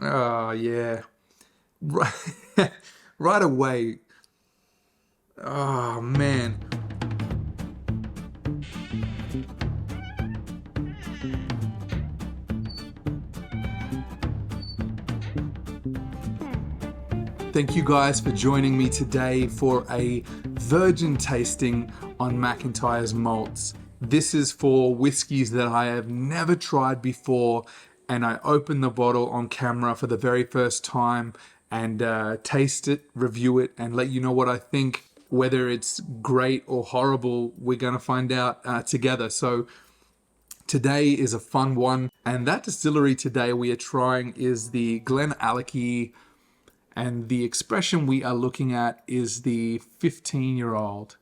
Oh, yeah. Right, right away. Oh, man. Thank you guys for joining me today for a virgin tasting on McIntyre's malts. This is for whiskeys that I have never tried before, and I open the bottle on camera for the very first time and taste it, review it, and let you know what I think. Whether it's great or horrible, we're going to find out together. So today is a fun one, and that distillery today we are trying is the GlenAllachie, and the expression we are looking at is the 15-year-old.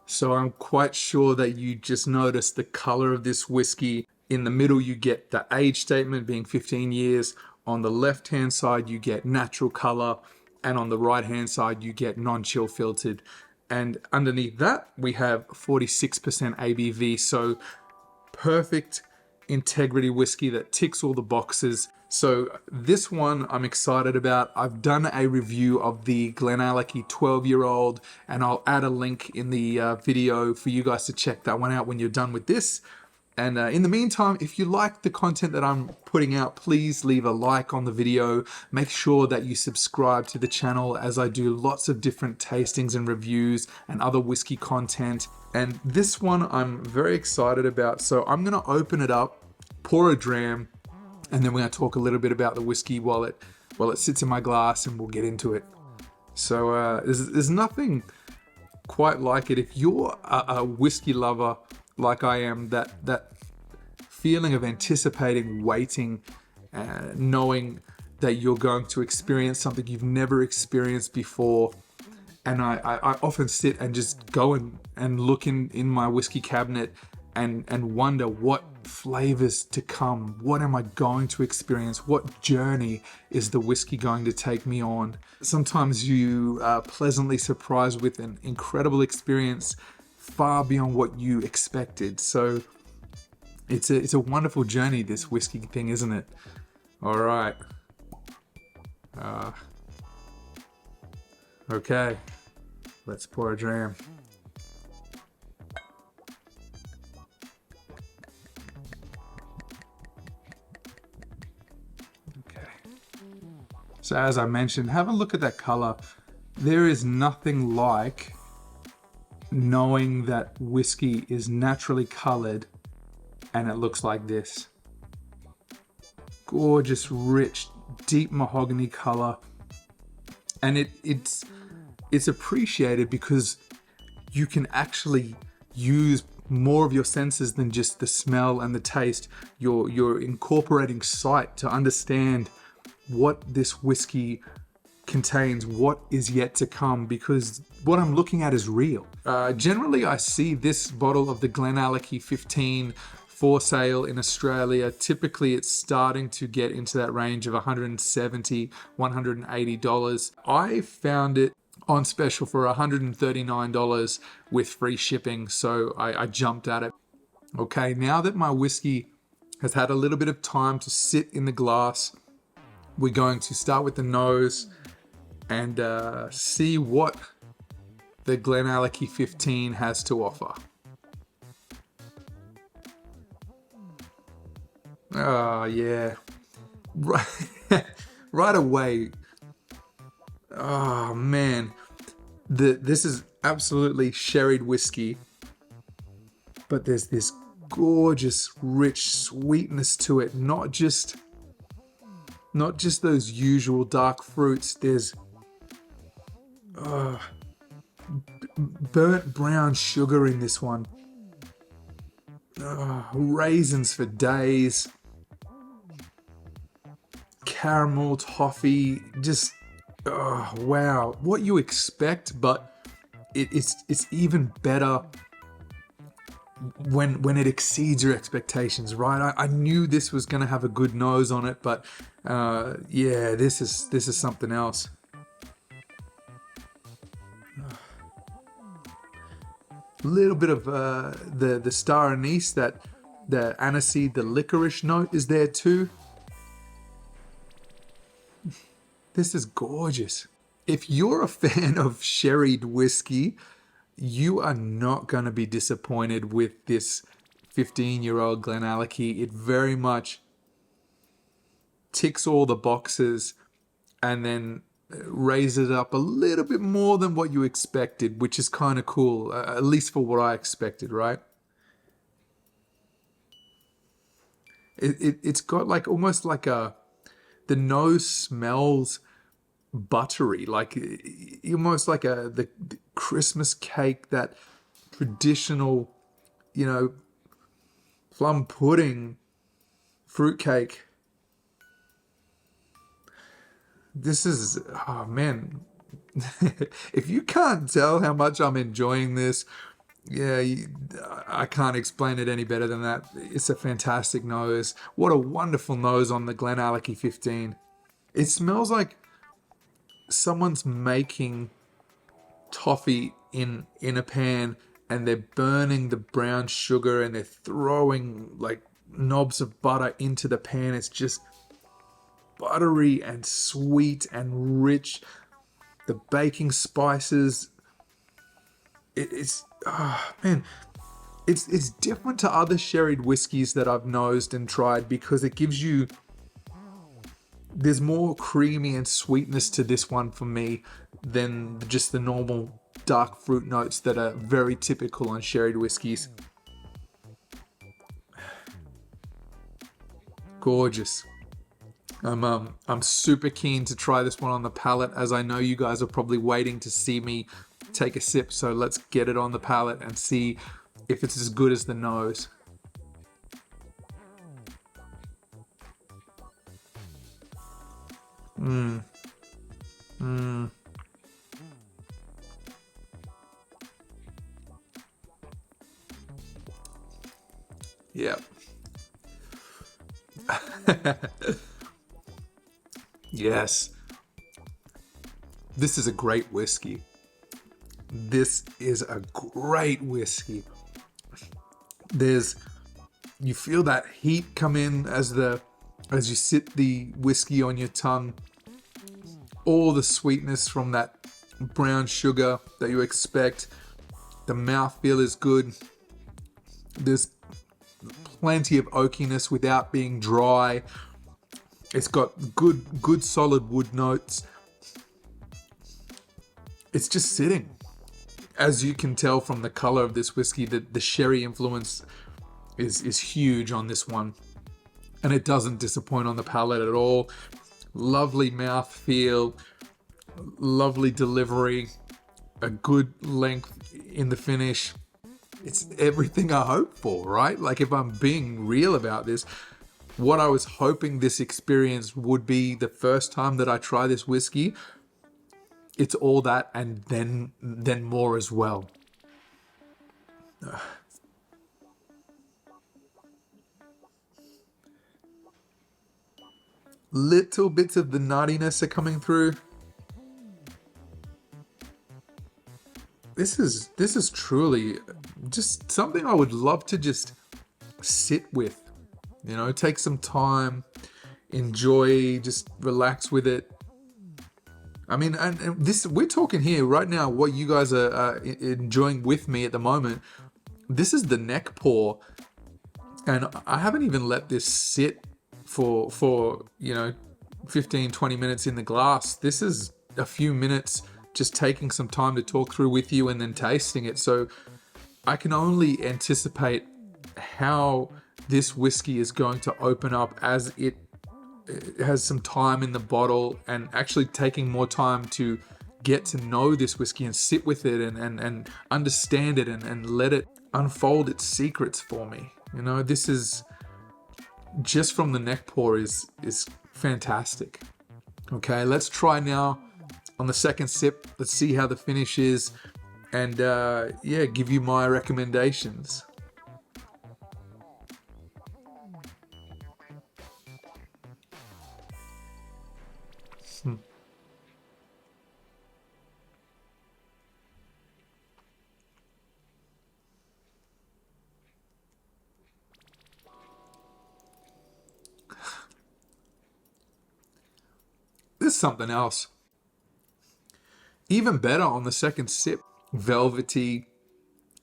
So I'm quite sure that you just noticed the color of this whiskey. In the middle, you get the age statement being 15 years. On the left-hand side, you get natural color. And on the right-hand side, you get non-chill filtered. And underneath that, we have 46% ABV. So perfect integrity whiskey that ticks all the boxes. So this one I'm excited about. I've done a review of the GlenAllachie 12-year-old, and I'll add a link in the video for you guys to check that one out when you're done with this. And in the meantime, if you like the content that I'm putting out, please leave a like on the video. Make sure that you subscribe to the channel, as I do lots of different tastings and reviews and other whiskey content. And this one I'm very excited about. So I'm going to open it up, pour a dram, and then we're going to talk a little bit about the whiskey while it sits in my glass, and we'll get into it. So there's nothing quite like it. If you're a whiskey lover like I am, that feeling of anticipating, waiting, knowing that you're going to experience something you've never experienced before. And I often sit and just go and look in my whiskey cabinet and wonder what flavors to come. What am I going to experience? What journey is the whiskey going to take me on? Sometimes you are pleasantly surprised with an incredible experience far beyond what you expected. So it's a wonderful journey, this whiskey thing, isn't it? All right. Okay. Let's pour a dram. Okay. So as I mentioned, have a look at that color. There is nothing like knowing that whiskey is naturally colored and it looks like this. Gorgeous, rich, deep mahogany color. And it's appreciated because you can actually use more of your senses than just the smell and the taste. You're incorporating sight to understand what this whiskey contains, what is yet to come, because what I'm looking at is real. Generally, I see this bottle of the GlenAllachie 15 for sale in Australia. Typically, it's starting to get into that range of $170, $180. I found it on special for $139 with free shipping, so I jumped at it. Okay, now that my whiskey has had a little bit of time to sit in the glass, we're going to start with the nose and see what the GlenAllachie 15 has to offer. Oh, yeah. Right away. Oh, man. This is absolutely sherried whiskey, but there's this gorgeous, rich sweetness to it. Not just those usual dark fruits. There's burnt brown sugar in this one. Raisins for days. Caramel, toffee, just wow. What you expect, but it's even better when it exceeds your expectations, right? I knew this was gonna have a good nose on it, but yeah, this is something else. A little bit of the star anise, that The aniseed, the licorice note is there too. This is gorgeous. If you're a fan of sherried whiskey, you are not going to be disappointed with this 15-year-old GlenAllachie. It very much ticks all the boxes and then raises it up a little bit more than what you expected, which is kind of cool, at least for what I expected, right? It's got like almost like the nose smells buttery, like almost like the Christmas cake, that traditional, plum pudding fruit cake. This is, oh man, if you can't tell how much I'm enjoying this, yeah, I can't explain it any better than that. It's a fantastic nose. What a wonderful nose on the GlenAllachie 15. It smells like someone's making toffee in a pan, and they're burning the brown sugar and they're throwing like knobs of butter into the pan. It's just buttery and sweet and rich. The baking spices, it's man, it's different to other sherried whiskies that I've nosed and tried, because it gives you, there's more creamy and sweetness to this one for me than just the normal dark fruit notes that are very typical on sherried whiskies. Gorgeous. I'm super keen to try this one on the palate, as I know you guys are probably waiting to see me take a sip. So let's get it on the palate and see if it's as good as the nose. Yep. Yes. This is a great whiskey. This is a great whiskey. You feel that heat come in as you sit the whiskey on your tongue. All the sweetness from that brown sugar that you expect. The mouthfeel is good. There's plenty of oakiness without being dry. It's got good solid wood notes. It's just sitting. As you can tell from the color of this whiskey, the sherry influence is huge on this one. And it doesn't disappoint on the palate at all. Lovely mouthfeel, lovely delivery, a good length in the finish. It's everything I hope for, right? Like, if I'm being real about this, what I was hoping this experience would be the first time that I try this whiskey, it's all that and then more as well. Little bits of the nuttiness are coming through. This is truly just something I would love to just sit with, take some time, enjoy, just relax with it. I mean, and this, we're talking here right now, what you guys are enjoying with me at the moment. This is the neck pour, and I haven't even let this sit for 15, 20 minutes in the glass. This is a few minutes just taking some time to talk through with you and then tasting it. So I can only anticipate how this whiskey is going to open up as it has some time in the bottle, and actually taking more time to get to know this whiskey and sit with it and understand it and let it unfold its secrets for me. This is just from the neck pour is fantastic. Okay, let's try now on the second sip. Let's see how the finish is, and give you my recommendations. is something else. Even better on the second sip, velvety.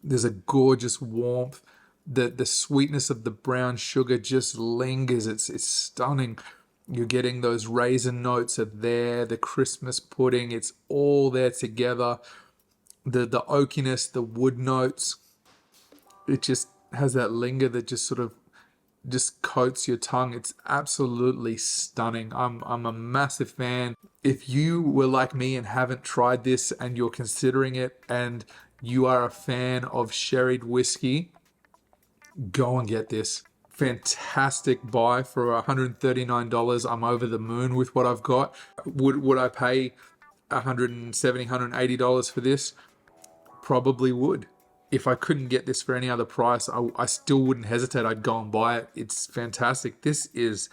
There's a gorgeous warmth. The sweetness of the brown sugar just lingers. It's stunning. You're getting those raisin notes are there. The Christmas pudding, it's all there together. The oakiness, the wood notes. It just has that linger that just sort of just coats your tongue. It's absolutely stunning. I'm a massive fan. If you were like me and haven't tried this and you're considering it and you are a fan of sherried whiskey, go and get this. Fantastic buy for $139. I'm over the moon with what I've got. Would I pay $170, $180 for this? Probably would. If I couldn't get this for any other price, I still wouldn't hesitate. I'd go and buy it. It's fantastic. This is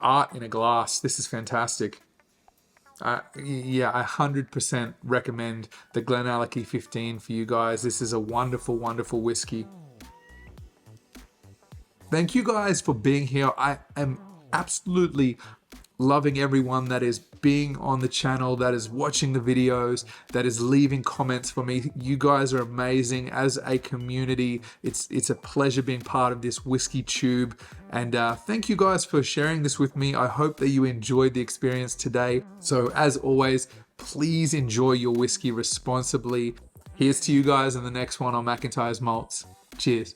art in a glass. This is fantastic. Yeah, I 100% recommend the GlenAllachie 15 for you guys. This is a wonderful, wonderful whiskey. Thank you guys for being here. I am absolutely loving everyone that is being on the channel, that is watching the videos, that is leaving comments for me. You guys are amazing as a community. It's a pleasure being part of this whiskey tube. And thank you guys for sharing this with me. I hope that you enjoyed the experience today. So as always, please enjoy your whiskey responsibly. Here's to you guys in the next one on McIntyre's Malts. Cheers.